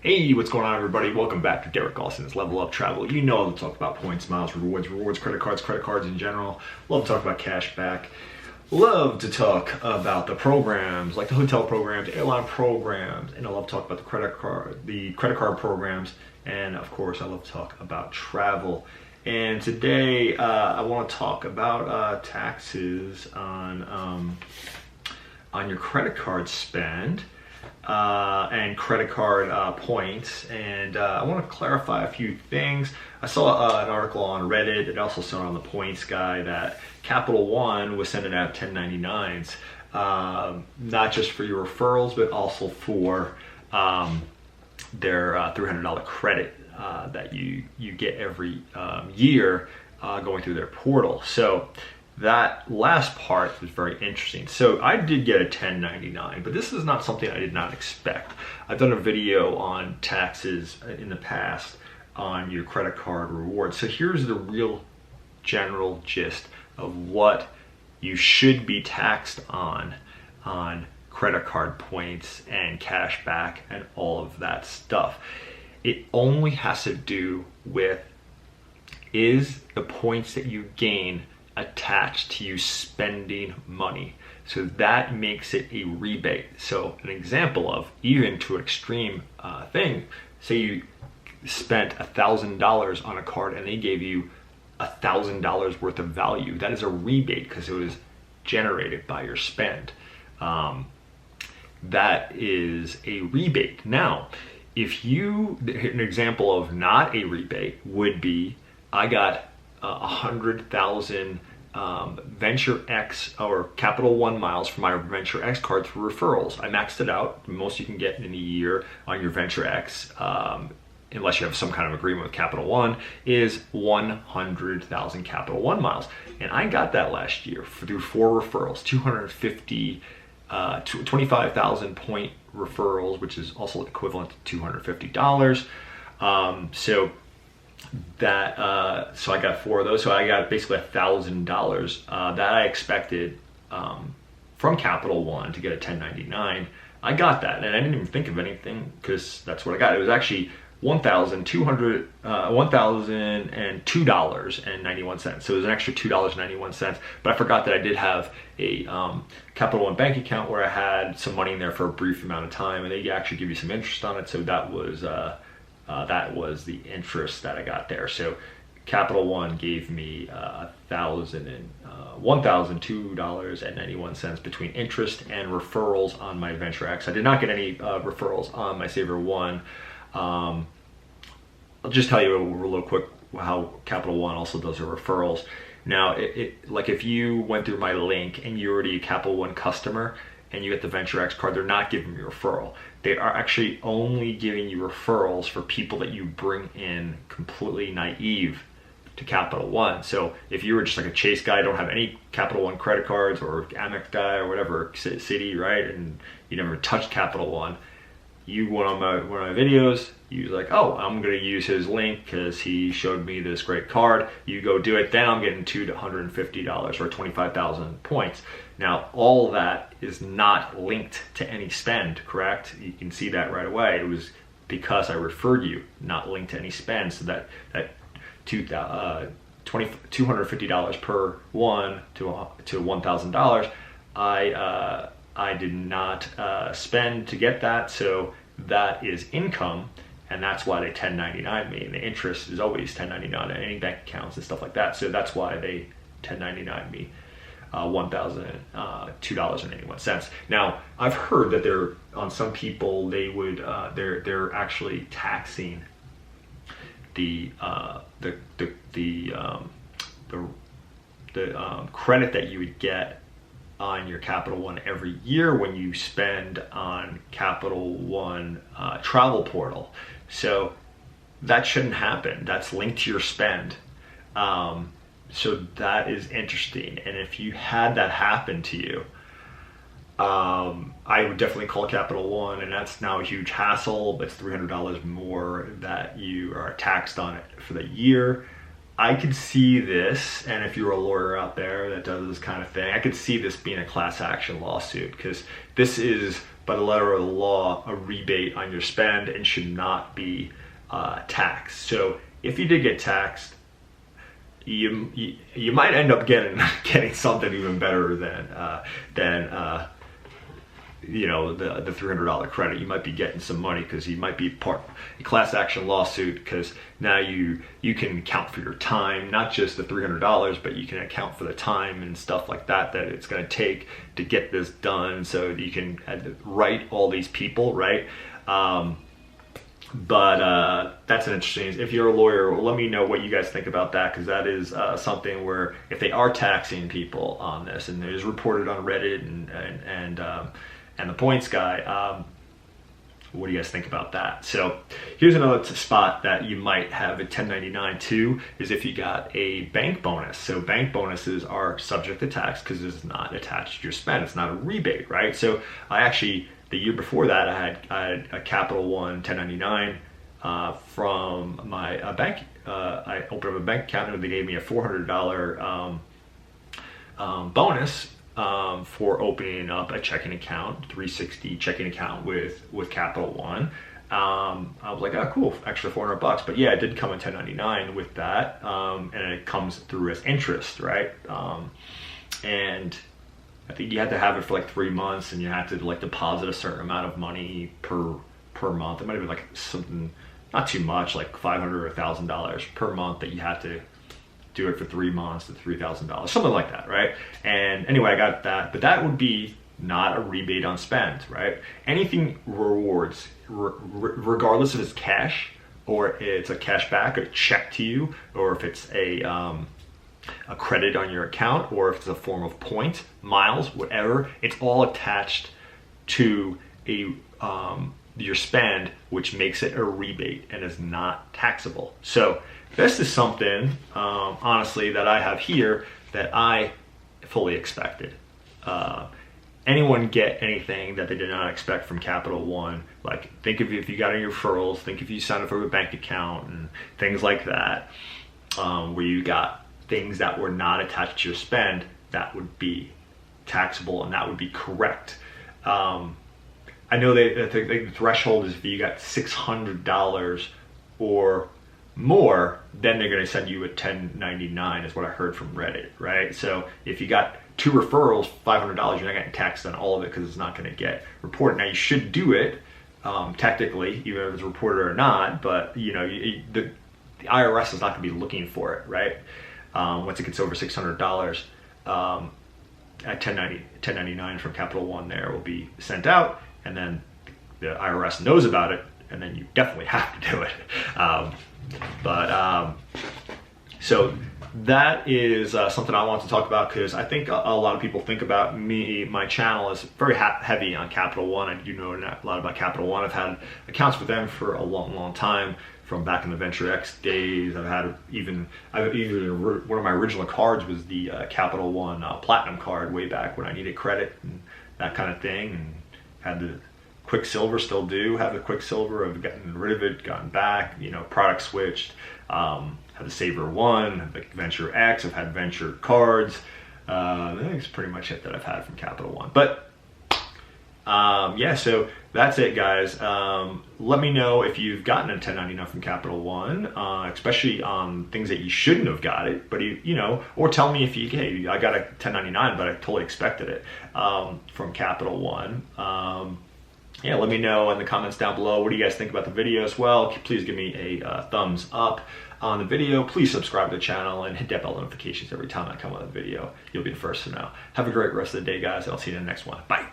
Hey, what's going on, everybody? Welcome back to Derek Austin's Level Up Travel. You know, I'll talk about points, miles, rewards, credit cards in general. Love to talk about cash back. Love to talk about the programs, like the hotel programs, airline programs, and I love to talk about the credit card programs, and of course, I love to talk about travel. And today, I want to talk about taxes on your credit card spend. And credit card points, and I want to clarify a few things. I saw an article on Reddit, and also saw on the Points Guy, that Capital One was sending out 1099s, not just for your referrals, but also for their $300 credit that you get every year going through their portal. So that last part was very interesting. So I did get a 1099, but this is not something I did not expect. I've done a video on taxes in the past on your credit card rewards. So here's the real general gist of what you should be taxed on credit card points and cash back and all of that stuff. It only has to do with, is the points that you gain attached to you spending money. So that makes it a rebate. So an example of, even to an extreme thing, say you spent $1,000 on a card and they gave you $1,000 worth of value. That is a rebate because it was generated by your spend. That is a rebate. Now, if you, an example of not a rebate would be, I got 100,000 Venture X or Capital One miles for my Venture X card through referrals. I maxed it out. The most you can get in a year on your Venture X, unless you have some kind of agreement with Capital One, is 100,000 Capital One miles. And I got that last year through 4 referrals, 25,000 point referrals, which is also equivalent to $250. So I got 4 of those, so I got basically $1,000 that I expected from Capital One to get a 1099. I got that, and I didn't even think of anything because that's what I got. It was actually $1,002.91. So it was an extra $2.91. But I forgot that I did have a Capital One bank account where I had some money in there for a brief amount of time, and they actually give you some interest on it. So that was the interest that I got there. So Capital One gave me $1,002.91 between interest and referrals on my Venture X. I did not get any referrals on my Saver One. I'll just tell you real quick how Capital One also does their referrals. Now, like if you went through my link and you're already a Capital One customer and you get the Venture X card, they're not giving you a referral. They are actually only giving you referrals for people that you bring in completely naive to Capital One. So if you were just like a Chase guy, don't have any Capital One credit cards, or Amex guy or whatever, Citi, right? And you never touched Capital One, you went on one of my videos, you was like, oh, I'm gonna use his link because he showed me this great card. You go do it, then I'm getting $250 or 25,000 points. Now, all that is not linked to any spend, correct? You can see that right away. It was because I referred you, not linked to any spend. So that $250 per one to $1,000, I did not spend to get that. So that is income, and that's why they 1099 me. And the interest is always 1099 on any bank accounts and stuff like that. So that's why they 1099 me. $1,002.81. Now, I've heard that on some people they would they're actually taxing the credit that you would get on your Capital One every year when you spend on Capital One travel portal. So that shouldn't happen. That's linked to your spend. So that is interesting. And if you had that happen to you, I would definitely call Capital One, and that's now a huge hassle. It's $300 more that you are taxed on it for the year. I could see this, and if you're a lawyer out there that does this kind of thing, I could see this being a class action lawsuit, because this is by the letter of the law, a rebate on your spend and should not be taxed. So if you did get taxed, you might end up getting something even better than you know, the $300 credit. You might be getting some money because you might be part a class action lawsuit, because now you can account for your time, not just the $300, but you can account for the time and stuff like that it's going to take to get this done, so you can write all these people, right? But that's an interesting, if you're a lawyer, let me know what you guys think about that, because that is something where if they are taxing people on this, and it is reported on Reddit and the Points Guy, what do you guys think about that? So here's another spot that you might have a 1099 too, is if you got a bank bonus. So bank bonuses are subject to tax because it's not attached to your spend. It's not a rebate, right? So I actually, the year before that, I had a Capital One 1099 from my bank. I opened up a bank account and they gave me a $400 bonus for opening up a checking account, 360 checking account with Capital One. I was like, oh, cool, extra $400. But yeah, it did come in 1099 with that, and it comes through as interest, right? And I think you had to have it for like 3 months, and you had to like deposit a certain amount of money per month. It might have been like something not too much, like $500 or $1,000 per month that you had to do it for 3 months to $3,000, something like that, right? And anyway, I got that, but that would be not a rebate on spend, right? Anything rewards, regardless if it's cash or it's a cash back, a check to you, or if it's a credit on your account, or if it's a form of points, miles, whatever, it's all attached to your spend, which makes it a rebate and is not taxable. So this is something, honestly, that I have here that I fully expected. Anyone get anything that they did not expect from Capital One? Like, think of if you got any referrals, think if you signed up for a bank account and things like that, where you got things that were not attached to your spend, that would be taxable and that would be correct. I know the threshold is if you got $600 or more, then they're going to send you a 1099, is what I heard from Reddit, right? So if you got 2 referrals, $500, you're not getting taxed on all of it because it's not going to get reported. Now you should do it technically, even if it's reported or not, but you know, the IRS is not going to be looking for it, right? Once it gets over $600, at 1099 from Capital One there will be sent out, and then the IRS knows about it, and then you definitely have to do it. So that is something I want to talk about, because I think a lot of people think about my channel is very heavy on Capital One. I do know a lot about Capital One. I've had accounts with them for a long time, from back in the Venture X days. I've had even one of my original cards was the Capital One Platinum card way back when I needed credit and that kind of thing, and had the Quicksilver, still do have the Quicksilver. I've gotten rid of it, gotten back, you know, product switched. Had the Saver One, the Venture X. I've had Venture cards. I think it's pretty much it that I've had from Capital One. But yeah, so that's it, guys. Let me know if you've gotten a 1099 from Capital One, especially on things that you shouldn't have got it, but you know, or tell me if you, hey, I got a 1099, but I totally expected it from Capital One. Yeah, let me know in the comments down below. What do you guys think about the video as well? Please give me a thumbs up on the video. Please subscribe to the channel and hit that bell notifications every time I come with a video. You'll be the first to know. Have a great rest of the day, guys. I'll see you in the next one. Bye.